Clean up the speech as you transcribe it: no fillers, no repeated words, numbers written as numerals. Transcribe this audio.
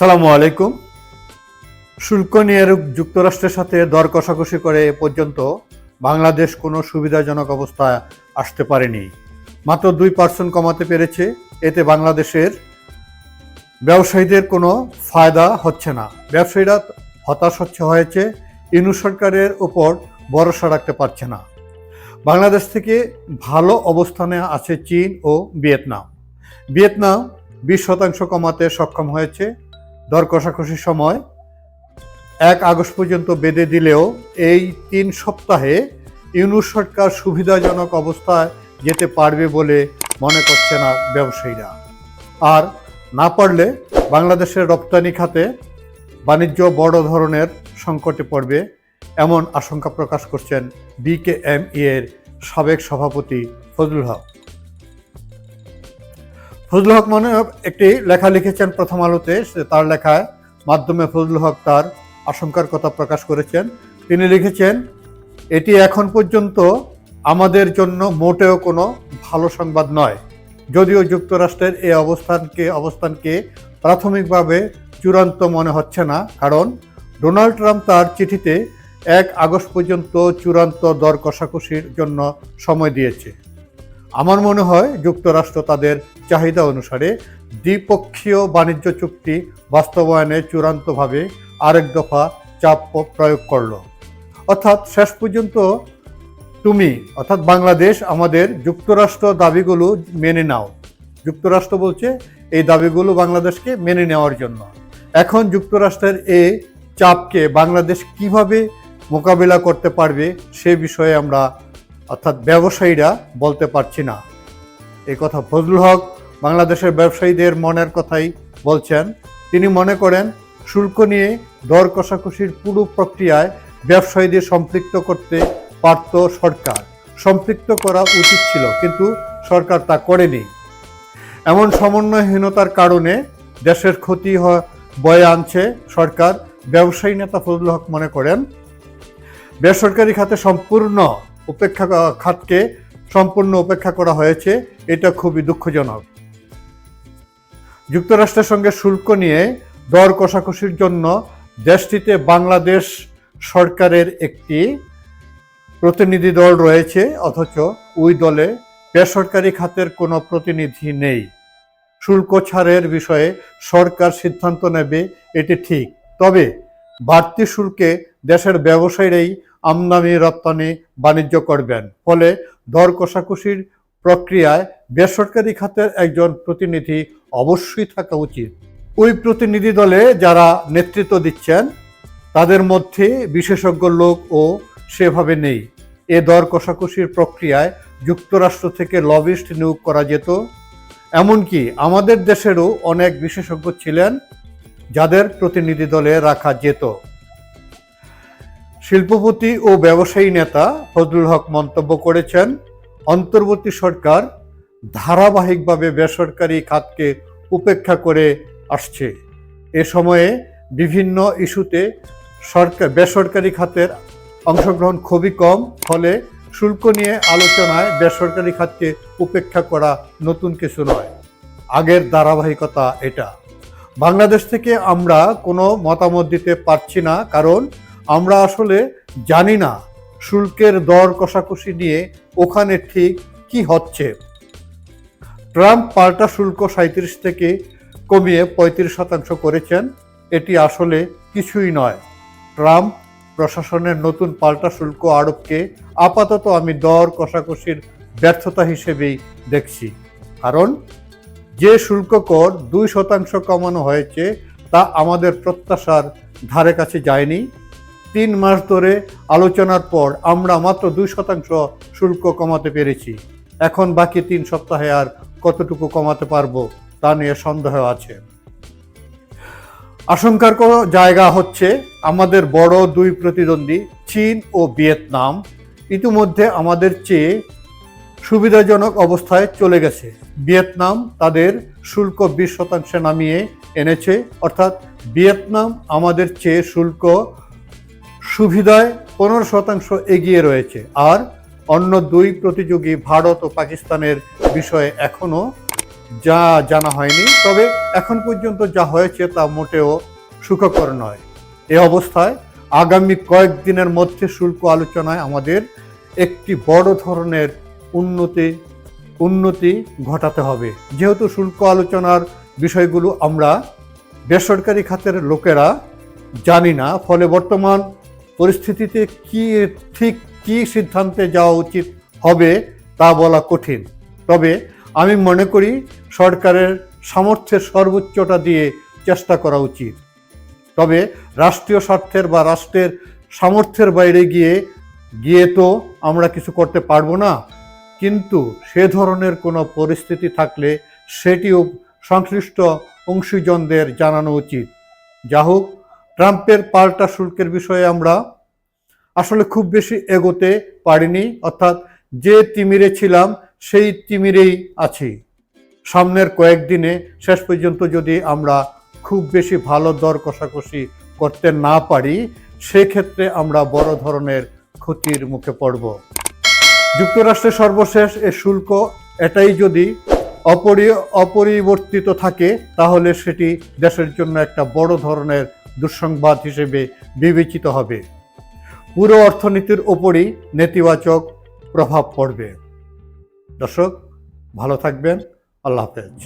আসসালামু আলাইকুম। শুল্ক নিয়ে যুক্তরাষ্ট্রের সাথে দর কষাকষি করে এ পর্যন্ত বাংলাদেশ কোনো সুবিধাজনক অবস্থায় আসতে পারেনি। মাত্র 2% কমাতে পেরেছে। এতে বাংলাদেশের ব্যবসায়ীদের কোনো ফায়দা হচ্ছে না। ব্যবসায়ীরা হতাশ হয়েছে, ইউনূস সরকারের ওপর ভরসা রাখতে পারছে না। বাংলাদেশ থেকে ভালো অবস্থানে আছে চীন ও ভিয়েতনাম। ভিয়েতনাম 20% কমাতে সক্ষম হয়েছে। দর কষাকষির সময় 1 আগস্ট পর্যন্ত বেঁধে দিলেও এই 3 সপ্তাহে ইউনূস সরকার সুবিধাজনক অবস্থায় যেতে পারবে বলে মনে করছে না ব্যবসায়ীরা। আর না পারলে বাংলাদেশের রপ্তানি খাতে বাণিজ্য বড় ধরনের সংকটে পড়বে, এমন আশঙ্কা প্রকাশ করছেন বিকেএমই এর সাবেক সভাপতি ফজলুল হক। ফজলুল হক একটি লেখা লিখেছেন প্রথম আলোতে। তার লেখার মাধ্যমে ফজলুল হক তার আশঙ্কার কথা প্রকাশ করেছেন। তিনি লিখেছেন, এটি এখন পর্যন্ত আমাদের জন্য মোটেও কোনো ভালো সংবাদ নয়। যদিও যুক্তরাষ্ট্রের এই অবস্থানকে প্রাথমিকভাবে চূড়ান্ত মনে হচ্ছে না, কারণ ডোনাল্ড ট্রাম্প তার চিঠিতে 1 আগস্ট পর্যন্ত চূড়ান্ত দর কষাকষির জন্য সময় দিয়েছে। আমার মনে হয় যুক্তরাষ্ট্র তাদের চাহিদা অনুসারে দ্বিপক্ষীয় বাণিজ্য চুক্তি বাস্তবায়নে চূড়ান্তভাবে আরেক দফা চাপ প্রয়োগ করল। অর্থাৎ শেষ পর্যন্ত অর্থাৎ বাংলাদেশ আমাদের যুক্তরাষ্ট্র দাবিগুলো মেনে নাও। যুক্তরাষ্ট্র বলছে এই দাবিগুলো বাংলাদেশকে মেনে নেওয়ার জন্য। এখন যুক্তরাষ্ট্রের এই চাপকে বাংলাদেশ কিভাবে মোকাবিলা করতে পারবে সে বিষয়ে আমরা অর্থাৎ ব্যবসায়ীরা বলতে পারছি না। এই কথা ফজলুল হক বাংলাদেশের ব্যবসায়ীদের মনের কথাই বলছেন। তিনি মনে করেন শুল্ক নিয়ে দর কষাকষির পুরো প্রক্রিয়ায় ব্যবসায়ীদের সম্পৃক্ত করতে পারত সরকার। সম্পৃক্ত করা উচিত ছিল, কিন্তু সরকার তা করেনি। এমন সমন্বয়হীনতার কারণে দেশের ক্ষতি বয়ে আনছে সরকার। ব্যবসায়ী নেতা ফজলুল হক মনে করেন বেসরকারি খাতে সম্পূর্ণ উপেক্ষা করা হয়েছে। এটা খুবই দুঃখজনক। যুক্তরাষ্ট্রের সঙ্গে শুল্ক নিয়ে দর কষাকষির জন্য দেশটিতে বাংলাদেশ সরকারের একটি প্রতিনিধি দল রয়েছে, অথচ ওই দলে বেসরকারি খাতের কোনো প্রতিনিধি নেই। শুল্ক ছাড়ের বিষয়ে সরকার সিদ্ধান্ত নেবে, এটি ঠিক। তবে বাড়তি শুল্কে দেশের ব্যবসায়ীরাই আমদানি রপ্তানি বাণিজ্য করবেন। ফলে দর কষাকষির প্রক্রিয়ায় বেসরকারি খাতের একজন প্রতিনিধি অবশ্যই থাকা উচিত। ওই প্রতিনিধি দলে যারা নেতৃত্ব দিচ্ছেন তাদের মধ্যে বিশেষজ্ঞ লোকও সেভাবে নেই। এ দর কষাকষির প্রক্রিয়ায় যুক্তরাষ্ট্র থেকে লবিস্ট নিয়োগ করা যেত। এমনকি আমাদের দেশেরও অনেক বিশেষজ্ঞ ছিলেন যাদের প্রতিনিধি দলে রাখা যেত। শিল্পপতি ও ব্যবসায়ী নেতা ফজলুল হক মন্তব্য করেছেন, অন্তর্বর্তী সরকার ধারাবাহিকভাবে বেসরকারি খাতকে উপেক্ষা করে আসছে। এ সময়ে বিভিন্ন ইস্যুতে বেসরকারি খাতের অংশগ্রহণ খুবই কম। ফলে শুল্ক নিয়ে আলোচনায় বেসরকারি খাতকে উপেক্ষা করা নতুন কিছু নয়, আগের ধারাবাহিকতা এটা। বাংলাদেশ থেকে আমরা কোনো মতামত দিতে পারছি না, কারণ আমরা আসলে জানি না শুল্কের দর কষাকষি নিয়ে ওখানে ঠিক কি হচ্ছে। ট্রাম্প পাল্টা শুল্ক 37 থেকে কমিয়ে 35% করেছেন। এটি আসলে কিছুই নয়। ট্রাম্প প্রশাসনের নতুন পাল্টা শুল্ক আরোপকে আপাতত আমি দর কষাকষির ব্যর্থতা হিসেবেই দেখছি। কারণ যে শুল্ক কর 2% কমানো হয়েছে তা আমাদের প্রত্যাশার ধারে কাছে যায়নি। 3 মাস ধরে আলোচনার পর আমরা মাত্র 2% শুল্ক কমাতে পেরেছি। এখন বাকি 3 সপ্তাহে আর কতটুকু কমাতে পারবো তা নিয়ে সন্দেহ আছে। আশঙ্কার জায়গা হচ্ছে আমাদের বড় 2 প্রতিদ্বন্দ্বী চীন ও ভিয়েতনাম ইতিমধ্যে আমাদের চেয়ে সুবিধাজনক অবস্থায় চলে গেছে। ভিয়েতনাম তাদের শুল্ক 20% নামিয়ে এনেছে, অর্থাৎ ভিয়েতনাম আমাদের চেয়ে শুল্ক সুবিধায় 15% এগিয়ে রয়েছে। আর অন্য 2 প্রতিযোগী ভারত ও পাকিস্তানের বিষয়ে এখনো যা জানা হয়নি, তবে এখন পর্যন্ত যা হয়েছে তা মোটেও সুখকর নয়। এ অবস্থায় আগামী কয়েকদিনের মধ্যে শুল্ক আলোচনায় আমাদের একটি বড় ধরনের উন্নতি ঘটাতে হবে। যেহেতু শুল্ক আলোচনার বিষয়গুলো আমরা বেসরকারি খাতের লোকেরা জানি না, ফলে বর্তমান পরিস্থিতিতে ঠিক কি সিদ্ধান্তে যাওয়া উচিত হবে তা বলা কঠিন। তবে আমি মনে করি সরকারের সামর্থ্যের সর্বোচ্চটা দিয়ে চেষ্টা করা উচিত। তবে রাষ্ট্রীয় স্বার্থের বা রাষ্ট্রের সামর্থ্যের বাইরে গিয়ে তো আমরা কিছু করতে পারবো না, কিন্তু সে ধরনের কোনো পরিস্থিতি থাকলে সেটিও সংশ্লিষ্ট অংশীজনদের জানানো উচিত। যা হোক, ট্রাম্পের পাল্টা শুল্কের বিষয়ে আমরা আসলে খুব বেশি এগোতে পারিনি, অর্থাৎ যে তিমিরে ছিলাম সেই তিমিরেই আছি। সামনের কয়েকদিনে শেষ পর্যন্ত যদি আমরা খুব বেশি ভালো দর কষাকষি করতে না পারি, সেক্ষেত্রে আমরা বড় ধরনের ক্ষতির মুখে পড়ব। যুক্তরাষ্ট্রের সর্বশেষ এ শুল্ক এটাই যদি অপরিবর্তিত থাকে, তাহলে সেটি দেশের জন্য একটা বড় ধরনের দুঃসংবাদ হিসেবে বিবেচিত হবে। পুরো অর্থনীতির ওপরই নেতিবাচক প্রভাব পড়বে। দর্শক, ভালো থাকবেন। আল্লাহ হাফেজ।